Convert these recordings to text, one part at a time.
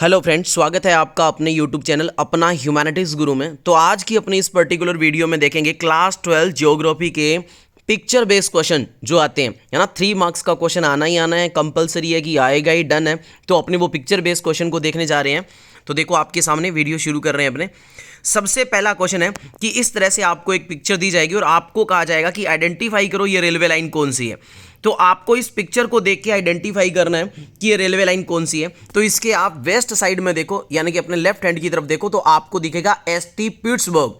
Hello friends, स्वागत है आपका अपने यूट्यूब चैनल अपना ह्यूमैनिटीज़ गुरु में। तो आज की अपनी इस पर्टिकुलर वीडियो में देखेंगे क्लास 12 ज्योग्राफी के पिक्चर बेस्ड क्वेश्चन जो आते हैं, है ना। 3 मार्क्स का क्वेश्चन आना ही आना है, कंपलसरी है कि आएगा ही, डन है। तो अपने वो पिक्चर बेस्ड क्वेश्चन को देखने जा रहे हैं। तो देखो आपके सामने वीडियो शुरू कर रहे हैं अपने। सबसे पहला क्वेश्चन है कि इस तरह से आपको एक पिक्चर दी जाएगी और आपको कहा जाएगा कि आइडेंटिफाई करो ये रेलवे लाइन कौन सी है। तो आपको इस पिक्चर को देख के आइडेंटिफाई करना है कि ये रेलवे लाइन कौन सी है। तो इसके आप वेस्ट साइड में देखो, यानी कि अपने लेफ्ट हैंड की तरफ देखो, तो आपको दिखेगा एसटी पिट्सबर्ग।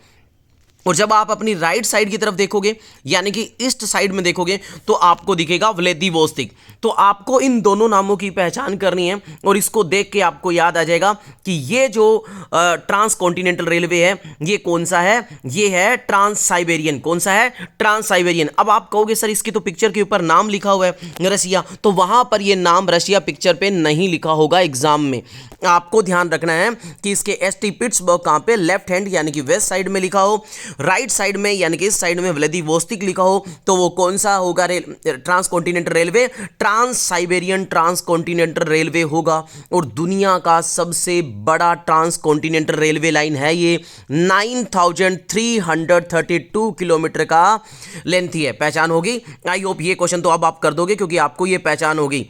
और जब आप अपनी राइट साइड की तरफ देखोगे, यानी कि ईस्ट साइड में देखोगे, तो आपको दिखेगा व्लादिवोस्तिक। तो आपको इन दोनों नामों की पहचान करनी है और इसको देख के आपको याद आ जाएगा कि ये जो ट्रांस कॉन्टिनेंटल रेलवे है ये कौन सा है, ये है ट्रांस साइबेरियन। कौन सा है? Trans Siberian. अब आप कहोगे सर इसकी तो पिक्चर के ऊपर नाम लिखा हुआ है रशिया, तो वहां पर ये नाम रशिया पिक्चर पे नहीं लिखा होगा एग्जाम में। आपको ध्यान रखना है कि इसके एसटी पिट्सबर्ग कहां पे, लेफ्ट हैंड यानी कि वेस्ट साइड में लिखा हो, राइट साइड में यानी कि इस साइड में व्लादिवोस्तिक लिखा हो, तो वो कौन सा होगा? Trans continental railway, trans Siberian trans continental railway होगा। और दुनिया का सबसे बड़ा ट्रांस कॉन्टिनेंटल रेलवे लाइन है ये। 9332 किलोमीटर का लेंथ है। पहचान होगी? आई होप ये क्वेश्चन तो अब आप कर दोगे क्योंकि आपको ये पहचान होगी।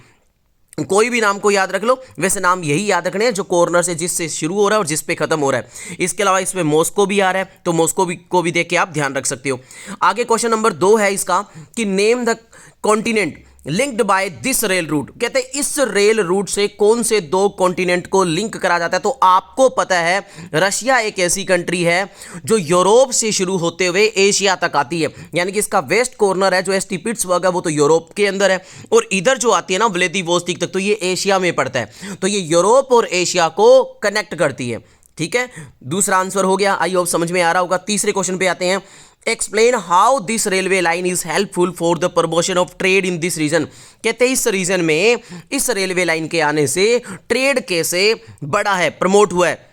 कोई भी नाम को याद रख लो, वैसे नाम यही याद रखने हैं जो कॉर्नर से जिससे शुरू हो रहा है और जिस पे खत्म हो रहा है। इसके अलावा इसमें मॉस्को भी आ रहा है, तो मॉस्को को भी देख के आप ध्यान रख सकते हो। आगे क्वेश्चन नंबर 2 है इसका कि name the continent linked by this rail route. कहते हैं इस रेल रूट से कौन से 2 कॉन्टिनेंट को लिंक करा जाता है। तो आपको पता है रशिया एक ऐसी कंट्री है जो यूरोप से शुरू होते हुए एशिया तक आती है, यानी कि इसका वेस्ट कॉर्नर है जो एसटी पिट्सबर्ग है वो तो यूरोप के अंदर है, और इधर जो आती है ना व्लादिवोस्तिक तक, तो ये एशिया में पड़ता है। तो ये यूरोप और एशिया को कनेक्ट करती है। ठीक है, दूसरा आंसर हो गया। आई होप समझ में आ रहा होगा। तीसरे क्वेश्चन पे आते हैं। Explain how this railway line is helpful for the promotion of trade in this region. कहते हैं इस रीजन में इस रेलवे लाइन के आने से ट्रेड कैसे बढ़ा है, प्रमोट हुआ है।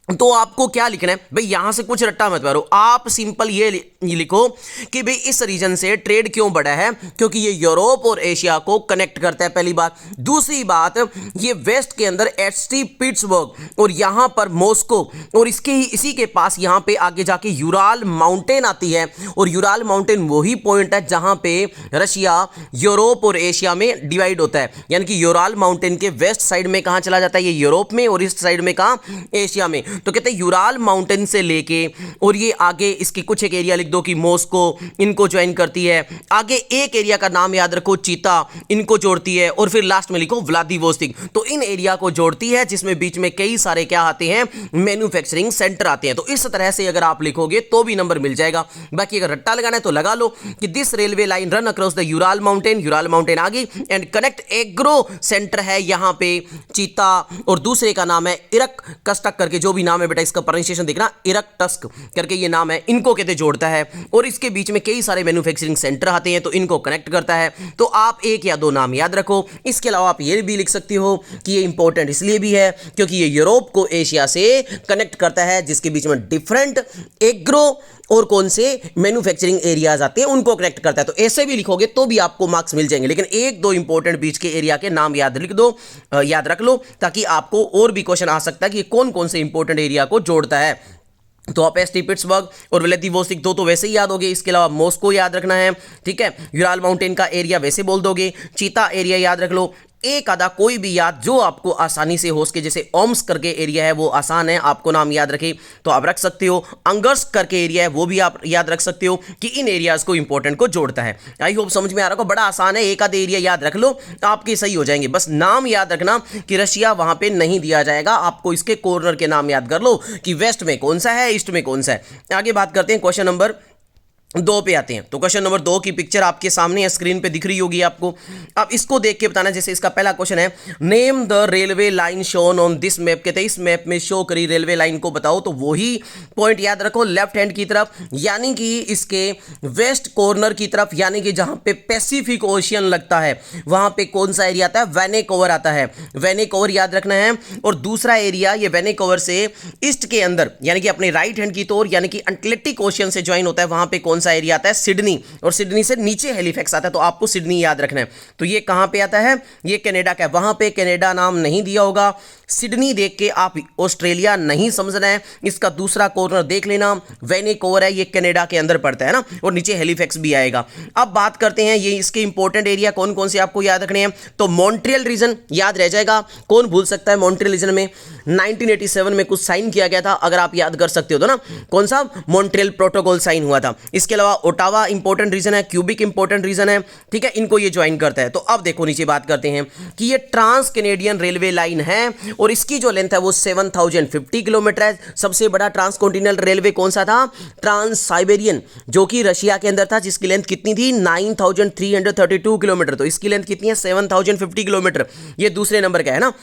तो आपको क्या लिखना है भाई, यहां से कुछ रट्टा मत मारो, आप सिंपल ये लिखो कि भाई इस रीजन से ट्रेड क्यों बढ़ा है, क्योंकि ये यूरोप और एशिया को कनेक्ट करता है, पहली बात। दूसरी बात, ये वेस्ट के अंदर एसटी पिट्सबर्ग और यहां पर मॉस्को, और इसके ही इसी के पास यहां पे आगे जाके यूराल माउंटेन आती है, और यूराल माउंटेन वही पॉइंट है जहां पे रशिया यूरोप और एशिया में डिवाइड होता है। यानी कि यूराल माउंटेन के वेस्ट साइड में कहां चला जाता है, ये यूरोप में, और ईस्ट साइड में कहां, एशिया में। तो कहते हैं यूराल माउंटेन से लेके और ये आगे इसकी कुछ एक एरिया लिख दो कि मॉस्को इनको ज्वाइन करती है। आगे एक एरिया का नाम याद रखो चीता, इनको जोड़ती है, और फिर लास्ट में लिखो व्लादिवोस्तिक। तो इन एरिया को जोड़ती है जिसमें बीच में कई सारे क्या आते हैं, मैन्युफैक्चरिंग सेंटर आते हैं। तो इस तरह से अगर आप लिखोगे तो भी नंबर मिल जाएगा। बाकी अगर रट्टा लगाना है तो लगा लो कि this railway line run across the Ural mountain आगे एंड कनेक्ट एग्रो सेंटर है यहां पे चीता, और दूसरे का नाम है इरकटस्क करके, जो भी नाम है बेटा इसका प्रोनाउंसिएशन देखना, इरकटस्क करके ये नाम है, इनको कहते जोड़ता है, और इसके बीच में कई सारे मैन्युफैक्चरिंग सेंटर आते हैं तो इनको कनेक्ट करता है। तो आप 1 या 2 नाम याद रखो। इसके अलावा आप ये भी लिख सकते हो कि ये इंपॉर्टेंट इसलिए भी है क्योंकि ये यूरोप को एशिया से कनेक्ट करता है, जिसके बीच में डिफरेंट एग्रो और कौन से मैन्युफैक्चरिंग एरियाज आते हैं उनको कनेक्ट करता है। तो ऐसे भी लिखोगे तो भी आपको मार्क्स मिल जाएंगे, लेकिन 1-2 इंपॉर्टेंट बीच के एरिया के नाम याद रख लो, ताकि आपको और भी क्वेश्चन आ सकता है कि कौन कौन से इंपॉर्टेंट एरिया को जोड़ता है। तो आप एसटी पिट्सबर्ग और व्लादिवोस्तिक तो वैसे ही याद होगे। इसके अलावा मॉस्को याद रखना है, ठीक है। यूराल माउंटेन का एरिया वैसे बोल दोगे, चीता एरिया याद रख लो। एक आधा कोई भी याद जो आपको आसानी से हो सके, जैसे ओम्स करके एरिया है वो आसान है, आपको नाम याद रखे तो आप रख सकते हो। अंगर्स करके एरिया है वो भी आप याद रख सकते हो कि इन एरियाज को इंपॉर्टेंट को जोड़ता है। आई होप समझ में आ रहा हो, बड़ा आसान है, एक आधे एरिया याद रख लो आपके सही हो जाएंगे। बस नाम याद रखना कि रशिया वहां पे नहीं दिया जाएगा, आपको इसके कॉर्नर के नाम याद कर लो कि वेस्ट में कौन सा है, ईस्ट में कौन सा है। आगे बात करते हैं, क्वेश्चन नंबर 2 पे आते हैं। तो क्वेश्चन नंबर 2 की पिक्चर आपके सामने स्क्रीन पे दिख रही होगी आपको। अब इसको देख के बताना, जैसे इसका पहला क्वेश्चन है name the railway line shown on this map. कहते हैं इस मैप में शो करी रेलवे लाइन को बताओ। तो वही पॉइंट याद रखो, लेफ्ट हैंड की तरफ, यानी कि इसके वेस्ट कॉर्नर की तरफ, यानी कि जहां पे पैसिफिक ओशियन लगता है वहां पे कौन सा एरिया आता है, वैनेकोवर आता है। वैनेकोवर याद रखना है। और दूसरा एरिया ये वैनेकोवर से ईस्ट के अंदर, यानी कि अपने राइट हैंड की तौर, यानी कि अटलांटिक ओशियन से ज्वाइन होता है, वहां पे कौन सा एरिया आता है, सिडनी, और सिडनी से नीचे हैलिफैक्स आता है, तो आपको सिडनी याद रखना है। तो ये कहां पे आता है, ये कनाडा का है, वहां पे कनाडा नाम नहीं दिया होगा, सिडनी देख के आप ऑस्ट्रेलिया नहीं समझना है, इसका दूसरा कॉर्नर देख लेना, वैनकूवर है, ये कनाडा के अंदर पड़ता है ना, और नीचे हैलिफैक्स भी आएगा। अब बात करते हैं ये इसके इंपॉर्टेंट एरिया कौन कौन से आपको याद रखने हैं। तो मॉन्ट्रियल रीजन याद रह जाएगा, कौन भूल सकता है। मॉन्ट्रियल रीजन में 1987 में कुछ साइन किया गया था, अगर आप याद कर सकते हो तो ना, कौन सा, मॉन्ट्रियल प्रोटोकॉल साइन हुआ था। इसके अलावा ओटावा इंपॉर्टेंट रीजन है, क्यूबिक इंपॉर्टेंट रीजन है, ठीक है, इनको ये ज्वाइन करता है। तो अब देखो नीचे बात करते हैं कि ये ट्रांस कैनेडियन रेलवे लाइन है और इसकी जो लेंथ है वो 7050 किलोमीटर है। सबसे बड़ा ट्रांस कॉन्टिनेंटल रेलवे कौन सा था, ट्रांस साइबेरियन, जो कि रशिया के अंदर था, जिसकी लेंथ कितनी थी, 9332 किलोमीटर। तो इसकी लेंथ कितनी है, 7050 किलोमीटर, ये दूसरे नंबर का है ना।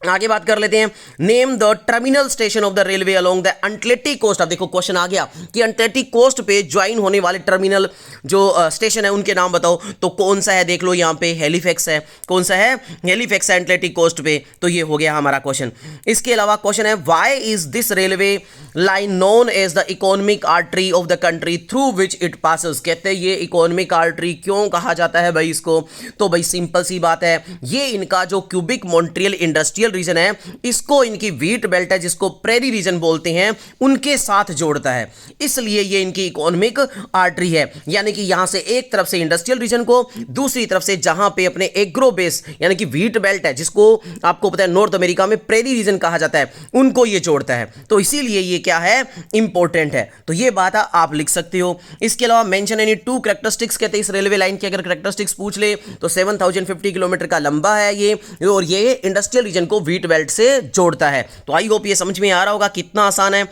आगे बात कर लेते हैं, name the terminal station of the railway along the Atlantic coast. अब देखो क्वेश्चन आ गया कि अटलांटिक कोस्ट पे ज्वाइन होने वाले टर्मिनल जो स्टेशन है उनके नाम बताओ। तो कौन सा है, देख लो यहाँ पे हैलिफैक्स है, कौन सा है, हैलिफैक्स है अटलांटिक कोस्ट पे। तो ये हो गया हमारा क्वेश्चन। इसके अलावा क्वेश्चन है, why is this railway line known as the economic artery of the country through which it passes. कहते हैं ये इकोनॉमिक आर्टरी क्यों कहा जाता है भाई इसको। तो भाई सिंपल सी बात है, ये इनका जो क्यूबिक मॉन्ट्रियल इंडस्ट्रियल रीजन है, इसको इनकी व्हीट बेल्ट है जिसको प्रेरी रीजन बोलते हैं, उनके साथ जोड़ता है, इसलिए ये इनकी इकोनॉमिक आर्टरी है। यानी कि यहां से एक तरफ से इंडस्ट्रियल रीजन को, दूसरी तरफ से जहां पे अपने एग्रो बेस यानी कि व्हीट बेल्ट है, जिसको आपको पता है नॉर्थ अमेरिका में प्रेरी रीजन कहा जाता है, उनको ये जोड़ता है। तो इसीलिए ये क्या है, इंपॉर्टेंट है। तो ये बात आप लिख सकते हो। इसके अलावा मेंशन एनी टू कैरेक्टरिस्टिक्स, कहते हैं इस रेलवे लाइन की अगर कैरेक्टरिस्टिक्स पूछ ले तो 7050 किलोमीटर का लंबा है ये, और ये इंडस्ट्रियल रीजन को व्हीट बेल्ट से जोड़ता है। तो आई होप ये समझ में आ रहा होगा कितना आसान है।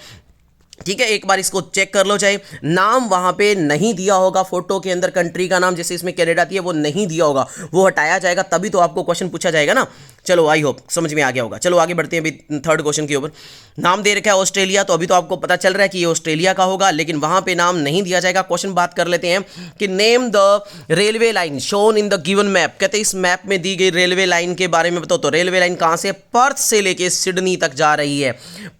ठीक है, एक बार इसको चेक कर लो। चाहे नाम वहां पे नहीं दिया होगा फोटो के अंदर, कंट्री का नाम जैसे इसमें कनाडा दिया वो नहीं दिया होगा, वो हटाया जाएगा, तभी तो आपको क्वेश्चन पूछा जाएगा ना। चलो आई होप समझ में आ गया होगा। चलो आगे बढ़ते हैं अभी थर्ड क्वेश्चन के ऊपर। नाम दे रखा है ऑस्ट्रेलिया, तो अभी तो आपको पता चल रहा है कि ये ऑस्ट्रेलिया का होगा, लेकिन वहां पे नाम नहीं दिया जाएगा। क्वेश्चन बात कर लेते हैं कि name the railway line shown in the given map. कहते हैं इस मैप में दी गई रेलवे लाइन के बारे में बताओ। तो रेलवे लाइन कहां से, पर्थ से लेके सिडनी तक जा रही है।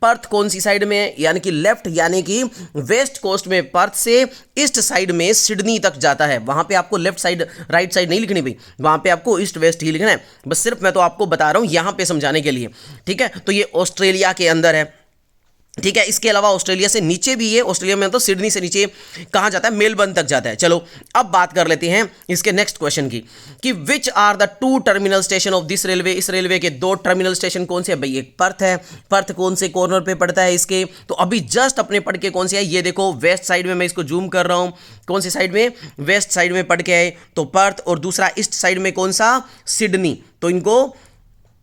पर्थ कौन सी साइड में, यानी कि लेफ्ट, यानी कि वेस्ट कोस्ट में पर्थ से ईस्ट साइड में सिडनी तक जाता है। वहां पे आपको लेफ्ट साइड राइट साइड नहीं लिखनी भाई, वहां पे आपको ईस्ट वेस्ट ही लिखना है। बस सिर्फ मैं तो आपको बता रहा हूं यहां पे समझाने के लिए, ठीक है। तो ये ऑस्ट्रेलिया के अंदर है, ठीक है। इसके अलावा ऑस्ट्रेलिया से नीचे भी है, ऑस्ट्रेलिया में तो सिडनी से नीचे कहां जाता है, मेलबर्न तक जाता है। चलो अब बात कर लेते हैं इसके नेक्स्ट क्वेश्चन की कि which are the two terminal station of this railway. इस रेलवे के दो टर्मिनल स्टेशन कौन से है भाई, एक पर्थ है। पर्थ कौन से कॉर्नर पे पड़ता है इसके, तो अभी जस्ट अपने पढ़ के कौन से है, ये देखो वेस्ट साइड में, मैं इसको जूम कर रहा हूं, कौन सी साइड में, वेस्ट साइड में पढ़ के आए तो पर्थ, और दूसरा ईस्ट साइड में कौन सा, सिडनी। तो इनको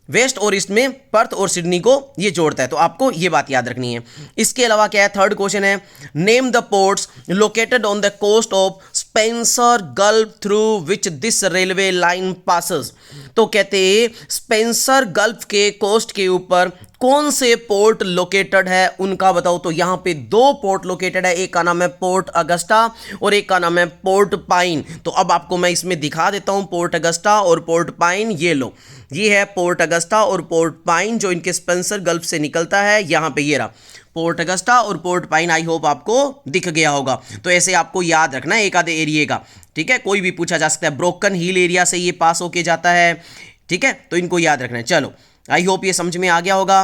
वेस्ट और ईस्ट में पर्थ और सिडनी को ये जोड़ता है, तो आपको ये बात याद रखनी है। इसके अलावा क्या है, थर्ड क्वेश्चन है, name the ports located on the coast of Spencer Gulf through which this railway line passes. तो कहते हैं स्पेंसर गल्फ के कोस्ट के ऊपर कौन से पोर्ट लोकेटेड है उनका बताओ। तो यहां पे दो पोर्ट लोकेटेड है, एक का नाम है पोर्ट अगस्टा और एक का नाम है पोर्ट पाइन। तो अब आपको मैं इसमें दिखा देता हूं, पोर्ट अगस्टा और पोर्ट पाइन, ये लो, ये है पोर्ट अगस्टा और पोर्ट पाइन जो इनके स्पेंसर गल्फ से निकलता है। यहां पे ये रहा पोर्ट अगस्टा और पोर्ट पाइन, आई होप आपको दिख गया होगा। तो ऐसे आपको याद रखना है एक आधे एरिया का, ठीक है, कोई भी पूछा जा सकता है। ब्रोकन हिल एरिया से ये पास होके जाता है, ठीक है, तो इनको याद रखना है। चलो आई होप ये समझ में आ गया होगा।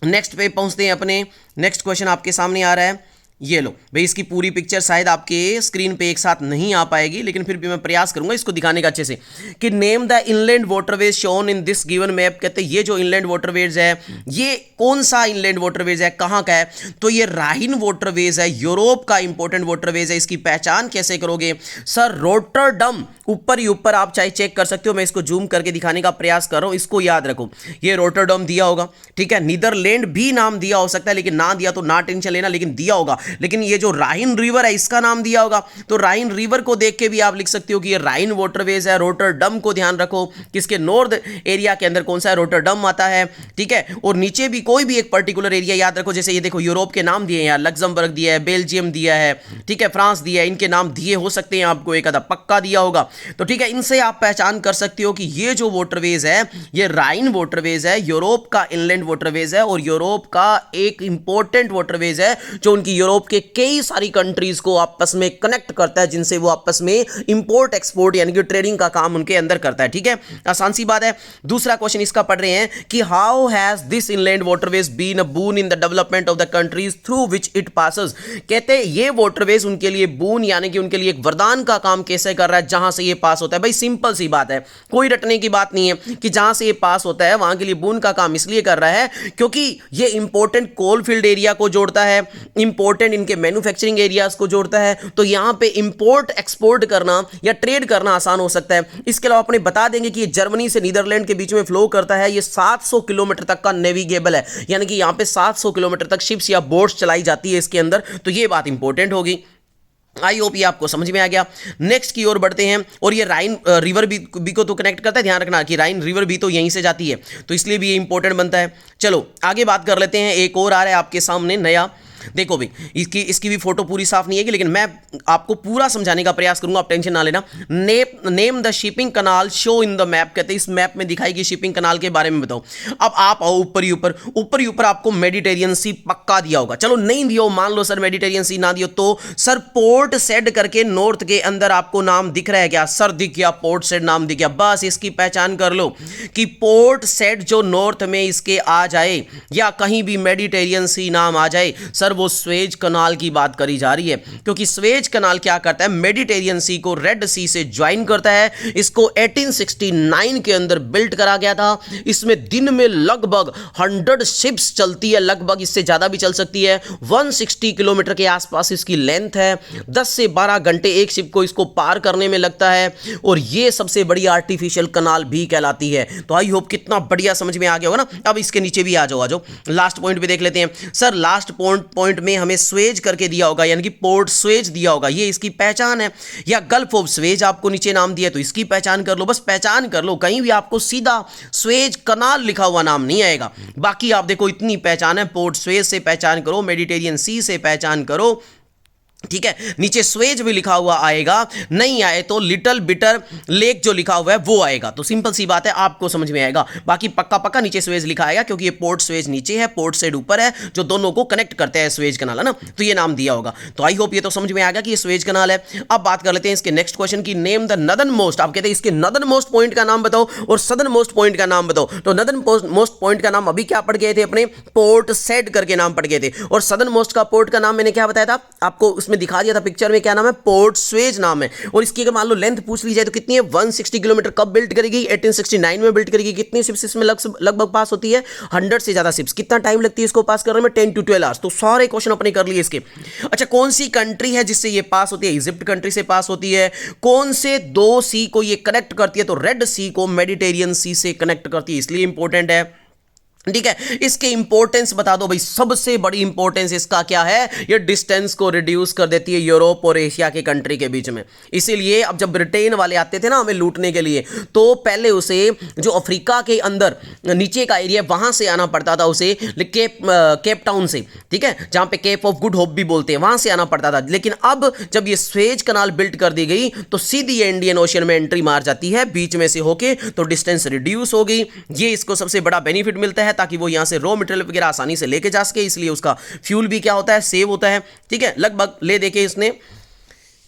नेक्स्ट पे पहुंचते हैं अपने, नेक्स्ट क्वेश्चन आपके सामने आ रहा है, ये लो भाई। इसकी पूरी पिक्चर शायद आपके स्क्रीन पे एक साथ नहीं आ पाएगी, लेकिन फिर भी मैं प्रयास करूंगा इसको दिखाने का अच्छे से कि name the inland waterways shown in this given map. कहते हैं ये जो इनलैंड वाटरवेज है, ये कौन सा इनलैंड वाटरवेज है, कहां का है, तो ये राइन वाटरवेज है, यूरोप का इंपॉर्टेंट वाटरवेज है। इसकी पहचान कैसे करोगे सर, रोटरडम, ऊपर ही ऊपर आप चाहे चेक कर सकते हो, मैं इसको जूम करके दिखाने का प्रयास कर रहा हूं, इसको याद रखो। ये रोटरडम दिया होगा, ठीक है। नीदरलैंड भी नाम दिया हो सकता है, लेकिन ना दिया तो ना टेंशन लेना, लेकिन दिया होगा। लेकिन ये जो राइन रिवर है इसका नाम दिया होगा, तो राइन रिवर को देख के भी आप लिख सकते हो कि ये राइन वाटरवेज है। रोटरडम को ध्यान रखो, किसके नॉर्थ एरिया के अंदर कौन सा है, रोटरडम आता है, ठीक है। और नीचे भी कोई भी एक पर्टिकुलर एरिया याद रखो, जैसे ये देखो यूरोप के नाम दिए हैं यार, लग्जमबर्ग दिया है, बेल्जियम दिया है, ठीक है, फ्रांस दिया है, इनके नाम दिए हो सकते हैं आपको, एक आधा पक्का दिया होगा। तो ठीक है, इनसे आप पहचान कर सकते हो कि ये जो वाटरवेज है ये राइन वाटरवेज है, यूरोप का इनलैंड वाटरवेज है, और यूरोप का एक इंपॉर्टेंट वाटरवेज है जो उनकी यूरोप यूरोप के कई सारी कंट्रीज को आपस में कनेक्ट करता है, जिनसे वो आपस में इंपोर्ट एक्सपोर्ट यानी कि ट्रेडिंग का काम उनके अंदर करता है। ठीक है, आसान सी बात है। दूसरा क्वेश्चन इसका पढ़ रहे हैं कि how has this inland waterways been a boon in the development of the countries through which it passes. कहते हैं ये वाटरवेज उनके लिए बून यानी कि उनके लिए एक वरदान का काम कैसे कर रहा है जहां से ये पास होता है। भाई सिंपल सी बात है, कोई रटने की बात नहीं है कि जहां से ये पास होता है वहां के लिए बून का काम इसलिए कर रहा है क्योंकि ये इंपॉर्टेंट कोल फील्ड एरिया को जोड़ता है, इंपॉर्टेंट इनके मैन्युफैक्चरिंग एरियाज को जोड़ता है, तो यहां पे इंपोर्ट एक्सपोर्ट करना या ट्रेड करना आसान हो सकता है। इसके अलावा अपने बता देंगे कि ये जर्मनी से नीदरलैंड के बीच में फ्लो करता है, ये 700 किलोमीटर तक का नेविगेबल है, यानी कि यहां पे 700 किलोमीटर तक शिप्स या बोट्स चलाई जाती है इसके अंदर, तो ये बात इंपॉर्टेंट होगी। आई होप ये आपको समझ में आ गया। नेक्स्ट की ओर बढ़ते हैं, और ये राइन रिवर भी को तो कनेक्ट करता है, ध्यान रखना कि राइन रिवर भी तो यहीं से जाती है, तो इसलिए भी ये इंपॉर्टेंट बनता है। चलो आगे बात कर लेते हैं, एक और आ रहा है आपके सामने नया। देखो भाई इसकी भी फोटो पूरी साफ नहीं है लेकिन मैं आपको पूरा समझाने का प्रयास करूंगा, आप टेंशन ना लेना। Name the shipping canal show in the map, कहते हैं इस मैप में दिखाई गई शिपिंग कनाल के बारे में बताओ। अब आप आओ ऊपर ही ऊपर आपको मेडिटेरियन सी पक्का दिया होगा, चलो नहीं दिया हो, मान लो सर मेडिटेरियन सी ना दियो तो सर पोर्ट सेड करके नॉर्थ के अंदर आपको नाम दिख रहा है क्या? सर दिख गया, पोर्ट सेड नाम दिख गया, बस इसकी पहचान कर लो कि पोर्ट सेड जो नॉर्थ में इसके आ जाए या कहीं भी मेडिटेरियन सी नाम आ जाए, सर वो स्वेज कनाल की बात करी जा रही है, क्योंकि स्वेज कनाल क्या करता है, मेडिटेरियन सी को रेड सी से ज्वाइन करता है। इसको 1869 के अंदर बिल्ड करा गया था। इसमें दिन में लगभग 100 शिप्स चलती है, लगभग इससे ज्यादा भी चल सकती है। 160 किलोमीटर के आसपास इसकी लेंथ है, 10 से 12 घंटे एक शिप को इसको पार करने में लगता है, और यह सबसे बड़ी आर्टिफिशियल कनाल भी कहलाती है। तो आई होप कितना बढ़िया समझ में आ गया होगा ना। अब इसके नीचे भी आ जाओ लास्ट पॉइंट पे देख लेते हैं। सर लास्ट पॉइंट में हमें स्वेज करके दिया होगा, यानी कि पोर्ट स्वेज दिया होगा, ये इसकी पहचान है, या गल्फ ऑफ स्वेज आपको नीचे नाम दिया तो इसकी पहचान कर लो, बस पहचान कर लो। कहीं भी आपको सीधा स्वेज कनाल लिखा हुआ नाम नहीं आएगा, बाकी आप देखो इतनी पहचान है, पोर्ट स्वेज से पहचान करो, मेडिटेरियन सी से पहचान करो, ठीक है। नीचे स्वेज भी लिखा हुआ आएगा, नहीं आए तो लिटिल बिटर लेक जो लिखा हुआ है वो आएगा। तो सिंपल सी बात है, आपको समझ में आएगा। बाकी पक्का नीचे स्वेज लिखा आएगा, क्योंकि ये पोर्ट स्वेज नीचे है, पोर्ट सेड ऊपर है, जो दोनों को कनेक्ट करते हैं स्वेज कनाल, है ना, तो ये नाम दिया होगा। तो आई होप ये तो समझ में आ गया कि ये स्वेज कनाल है। अब बात कर लेते हैं इसके नेक्स्ट क्वेश्चन की, नेम द नदर्न मोस्ट। आप कहते हैं इसके नदर्न मोस्ट पॉइंट का नाम बताओ और सदर्न मोस्ट पॉइंट का नाम बताओ। तो नदर्न मोस्ट पॉइंट का नाम अभी क्या पढ़ गए थे, अपने पोर्ट सेड करके नाम पढ़ गए थे, और सदर्न मोस्ट का पोर्ट का नाम मैंने क्या बताया था आपको, उसमें दिखा दिया था पिक्चर में, क्या नाम है, पोर्ट स्वेज नाम है। और इसकी अगर मान लो लेंथ पूछ ली जाए तो कितनी है, 160 किलोमीटर। कब बिल्ड करेगी, 1869 में बिल्ड करेगी। कितनी शिप्स इसमें लगभग पास होती है, 100 से ज्यादा शिप्स। कितना टाइम लगती है इसको पास करने में, 10 to 12 आवर्स। तो सारे क्वेश्चन अपने कर लिए इसके। अच्छा, कौन सी कंट्री है जिससे ये पास होती है, इजिप्ट कंट्री से पास होती है। कौन से दो सी को ये कनेक्ट करती है, तो रेड सी को मेडिटेरियन सी से कनेक्ट करती है, इसलिए इंपॉर्टेंट है, ठीक है। इसके इंपॉर्टेंस बता दो भाई, सबसे बड़ी इंपॉर्टेंस इसका क्या है, ये डिस्टेंस को रिड्यूस कर देती है यूरोप और एशिया के कंट्री के बीच में। इसीलिए अब जब ब्रिटेन वाले आते थे ना हमें लूटने के लिए, तो पहले उसे जो अफ्रीका के अंदर नीचे का एरिया वहां से आना पड़ता था, उसे केप टाउन से, ठीक है, जहां पे केप ऑफ गुड होप भी बोलते हैं, वहां से आना पड़ता था। लेकिन अब जब ये स्वेज कनाल बिल्ड कर दी गई तो सीधी इंडियन ओशियन में एंट्री मार जाती है बीच में से होके, तो डिस्टेंस रिड्यूस हो गई। ये इसको सबसे बड़ा बेनिफिट मिलता है, ताकि वो यहां से रॉ मटेरियल वगैरह आसानी से लेके जा सके, इसलिए उसका फ्यूल भी क्या होता है, सेव होता है, ठीक है। लगभग ले देके इसने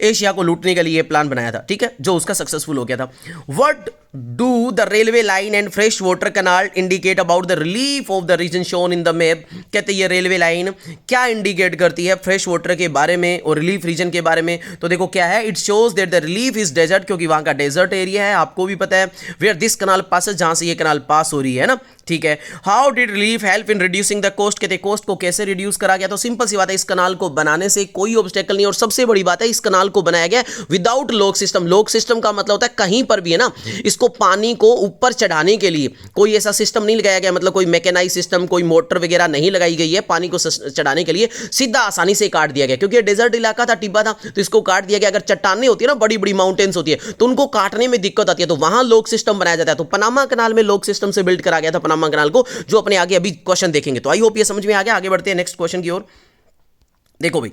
एशिया को लूटने के लिए प्लान बनाया था, ठीक है, जो उसका सक्सेसफुल हो गया था। What do the railway line and fresh water canal indicate about the relief of the region shown in the map. कहते हैं ये रेलवे लाइन क्या इंडिकेट करती है फ्रेश वाटर के बारे में और रिलीफ रीजन के बारे में। तो देखो क्या है, it shows that the relief is desert, क्योंकि वहां का डेजर्ट एरिया है, आपको भी पता है। वेयर दिस कैनाल पासेस, जहां से ये कैनाल पास हो रही है ना, ठीक है। How did relief help in reducing the cost, कहते कोस्ट को कैसे रिड्यूस करा गया। तो सिंपल सी बात है, इस कैनाल को बनाने से कोई ऑब्स्टेकल नहीं, और सबसे बड़ी बात है इस कैनाल को बनाया गया without lock system. Lock system का मतलब होता है कहीं पर भी है ना, इसको पानी को ऊपर चढ़ाने के लिए कोई ऐसा सिस्टम नहीं लगाया गया, मतलब कोई मैकेनाइज सिस्टम, कोई मोटर वगैरह नहीं लगाई गई है पानी को चढ़ाने के लिए। सीधा आसानी से काट दिया गया, क्योंकि डेजर्ट इलाका था, टिब्बा था, तो इसको काट दिया गया। अगर चट्टानें होती है ना, बड़ी बड़ी माउंटेन्स होती है, तो उनको काटने में दिक्कत आती है, तो वहां लॉक सिस्टम बनाया जाता है। तो पनामा कैनाल में लॉक सिस्टम से बिल्ड करा गया था पनामा कैनाल को, जो अपने आगे अभी क्वेश्चन देखेंगे। तो आई होप ये समझ में आ गया। आगे बढ़ते हैं नेक्स्ट क्वेश्चन की ओर। देखो भाई,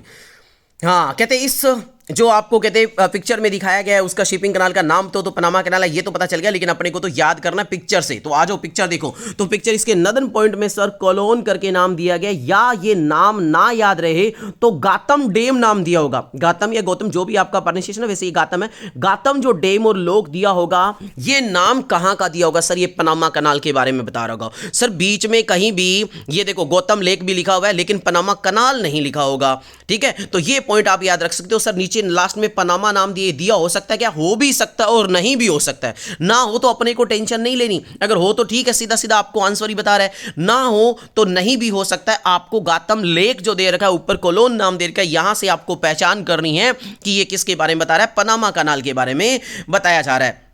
हाँ, कहते हैं इस जो आपको कहते हैं पिक्चर में दिखाया गया है उसका शिपिंग कनाल का नाम तो पनामा कनाल है, ये तो पता चल गया, लेकिन अपने को तो याद करना पिक्चर से। तो आ जाओ पिक्चर देखो, तो पिक्चर इसके नदर्न पॉइंट में सर कोलोन करके नाम दिया गया, या ये नाम ना याद रहे तो गातम डैम नाम दिया होगा। गातम या गौतम जो भी आपका प्रोनाउंसिएशन है, वैसे ये गातम है। गातम जो डैम और लोक दिया होगा, ये नाम कहां का दिया होगा सर? ये पनामा कनाल के बारे में बता रहा होगा सर। बीच में कहीं भी ये देखो गौतम लेक भी लिखा हुआ है, लेकिन पनामा कनाल नहीं लिखा होगा, ठीक है। तो ये पॉइंट आप याद रख सकते हो सर। नीचे लास्ट में पनामा नाम दिया हो सकता है, क्या हो भी सकता है और नहीं भी हो सकता है। ना हो तो अपने को टेंशन नहीं लेनी, अगर हो तो ठीक है, सीधा सीधा आपको आंसर ही बता रहा है। ना हो तो नहीं भी हो सकता है। आपको गातम लेक जो दे रखा है, ऊपर कोलोन नाम दे रखा है, यहां से आपको पहचान करनी है कि ये किसके बारे में बता रहा है, पनामा कनाल के बारे में बताया जा रहा है,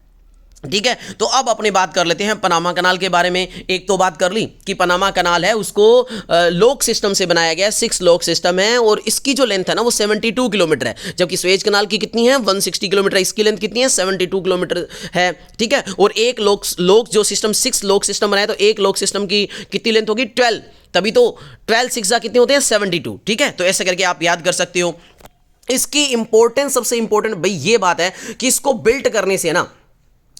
ठीक है। तो अब अपने बात कर लेते हैं पनामा कनाल के बारे में। एक तो बात कर ली कि पनामा कनाल है उसको लोक सिस्टम से बनाया गया है, 6 लोक सिस्टम है, और इसकी जो लेंथ है ना वो 72 किलोमीटर है, जबकि स्वेज कनाल की कितनी है 160 किलोमीटर, इसकी लेंथ कितनी है 72 किलोमीटर है, ठीक है। और एक लोक जो सिस्टम 6 लोक सिस्टम बनाए, तो एक लोक सिस्टम की कितनी लेंथ होगी 12, तभी तो 12 6 कितने होते हैं 72, ठीक है। तो ऐसे करके आप याद कर सकते हो। इसकी इंपॉर्टेंस, सबसे इंपॉर्टेंट भाई ये बात है कि इसको बिल्ड करने से ना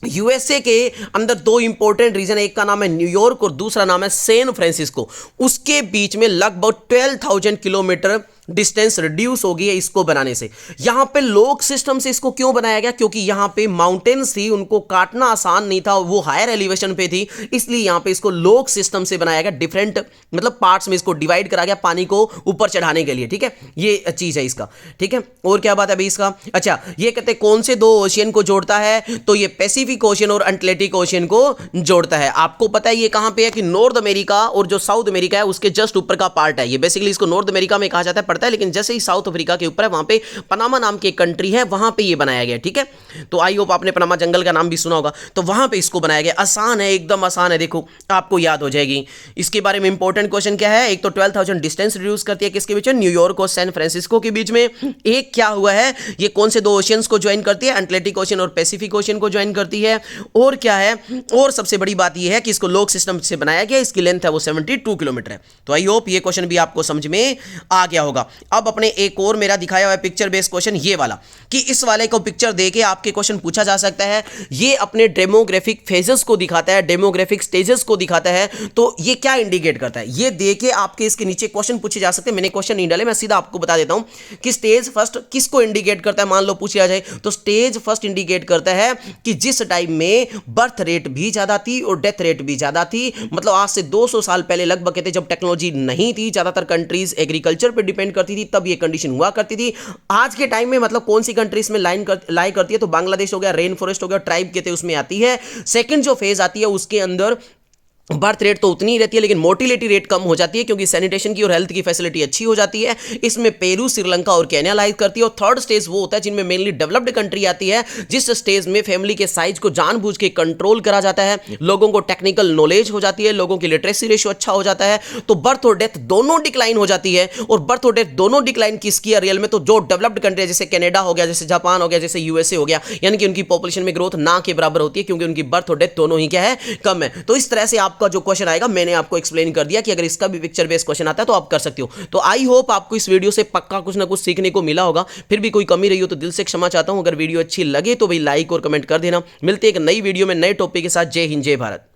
यूएसए के अंदर 2 इंपॉर्टेंट रीजन है, एक का नाम है न्यूयॉर्क और दूसरा नाम है सैन फ्रांसिस्को। उसके बीच में लगभग 12,000 किलोमीटर डिस्टेंस रिड्यूस हो गई है इसको बनाने से। यहां पे लोक सिस्टम से इसको क्यों बनाया गया? क्योंकि यहां पे माउंटेन्स थी, उनको काटना आसान नहीं था, वो हायर एलिवेशन पे थी, इसलिए यहां पे इसको लोक सिस्टम से बनाया गया। डिफरेंट मतलब पार्ट्स में इसको डिवाइड करा गया पानी को ऊपर चढ़ाने के लिए, ठीक है। ये चीज है इसका, ठीक है। और क्या बात है भाई इसका? अच्छा, ये कहते कौन से 2 ओशियन को जोड़ता है? तो ये पैसिफिक ओशियन और अटलांटिक ओशियन को जोड़ता है। आपको पता है ये कहां पे है कि नॉर्थ अमेरिका और जो साउथ अमेरिका है उसके जस्ट ऊपर का पार्ट है ये। बेसिकली इसको नॉर्थ अमेरिका में कहा जाता है, पड़ता है, लेकिन जैसे ही साउथ अफ्रीका के ऊपर है वहां पे पनामा नाम की एक कंट्री है, वहां पे ये बनाया गया, ठीक है। तो आई होप आपने पनामा जंगल का नाम भी सुना होगा, तो वहां पे इसको बनाया गया। आसान है, एकदम आसान है, देखो आपको याद हो जाएगी। इसके बारे में इंपॉर्टेंट क्वेश्चन क्या है? एक तो 12,000 डिस्टेंस रिड्यूस करती है किसके बीच में? न्यूयॉर्क और सैन फ्रांसिस्को के बीच में। एक क्या हुआ है, ये कौन से 2 ओशियंस को ज्वाइन करती है? अटलांटिक ओशियन और पैसिफिक ओशियन को ज्वाइन करती है। और क्या है, और सबसे बड़ी बात ये है कि इसको लोक सिस्टम से बनाया गया, इसकी लेंथ है वो 72 किलोमीटर है। तो आई होप ये क्वेश्चन भी आपको समझ में आ गया होगा। अब अपने एक और मेरा दिखाया हुआ है पिक्चर बेस्ड क्वेश्चन, ये वाला, कि इस वाले को पिक्चर देके आपके क्वेश्चन पूछा जा सकता है। ये अपने डेमोग्राफिक फेजेस को दिखाता है, डेमोग्राफिक स्टेजेस को दिखाता है। तो ये क्या इंडिकेट करता है, ये देके आपके इसके नीचे क्वेश्चन पूछे जा सकते हैं। मैंने क्वेश्चन नहीं डाले, मैं सीधा आपको बता देता हूं कि स्टेज फर्स्ट किसको इंडिकेट करता है। मान लो पूछ लिया जाए तो स्टेज फर्स्ट इंडिकेट करता है कि जिस टाइम में बर्थ रेट भी ज्यादा थी और डेथ रेट भी ज्यादा थी, मतलब आज से 200 साल पहले लगभग कहते जब टेक्नोलॉजी नहीं थी, ज्यादातर कंट्रीज एग्रीकल्चर पर डिपेंड करती थी, तब ये कंडीशन हुआ करती थी। आज के टाइम में मतलब कौन सी कंट्रीज में लाई करती है? तो बांग्लादेश हो गया, रेन फॉरेस्ट हो गया, ट्राइब कहते हैं उसमें आती है। सेकंड जो फेज आती है उसके अंदर बर्थ रेट तो उतनी ही रहती है, लेकिन मोर्टिलिटी रेट कम हो जाती है क्योंकि सैनिटेशन की और हेल्थ की फैसिलिटी अच्छी हो जाती है। इसमें पेरू, श्रीलंका और केन्या लाइक करती है। और थर्ड स्टेज वो होता है जिनमें मेनली डेवलप्ड कंट्री आती है, जिस स्टेज में फैमिली के साइज को जानबूझ के कंट्रोल करा जाता है, लोगों को टेक्निकल नॉलेज हो जाती है, लोगों की लिटरेसी रेशियो अच्छा हो जाता है, तो बर्थ और डेथ दोनों डिक्लाइन हो जाती है। और बर्थ और डेथ दोनों डिक्लाइन किसकी है रियल में? तो जो डेवलप्ड कंट्री है, जैसे कनाडा हो गया, जैसे जापान हो गया, जैसे यूएसए हो गया, यानी कि उनकी पॉपुलेशन में ग्रोथ ना के बराबर होती है क्योंकि उनकी बर्थ और डेथ दोनों ही क्या है, कम है। तो इस तरह से आपका जो क्वेश्चन आएगा, मैंने आपको एक्सप्लेन कर दिया कि अगर इसका भी पिक्चर बेस्ड क्वेश्चन आता है तो आप कर सकते हो। तो आई होप आपको इस वीडियो से पक्का कुछ ना कुछ सीखने को मिला होगा। फिर भी कोई कमी रही हो तो दिल से क्षमा चाहता हूं। अगर वीडियो अच्छी लगे तो भाई लाइक और कमेंट कर देना। मिलते हैं एक नई वीडियो में नए टॉपिक के साथ। जय हिंद, जय भारत।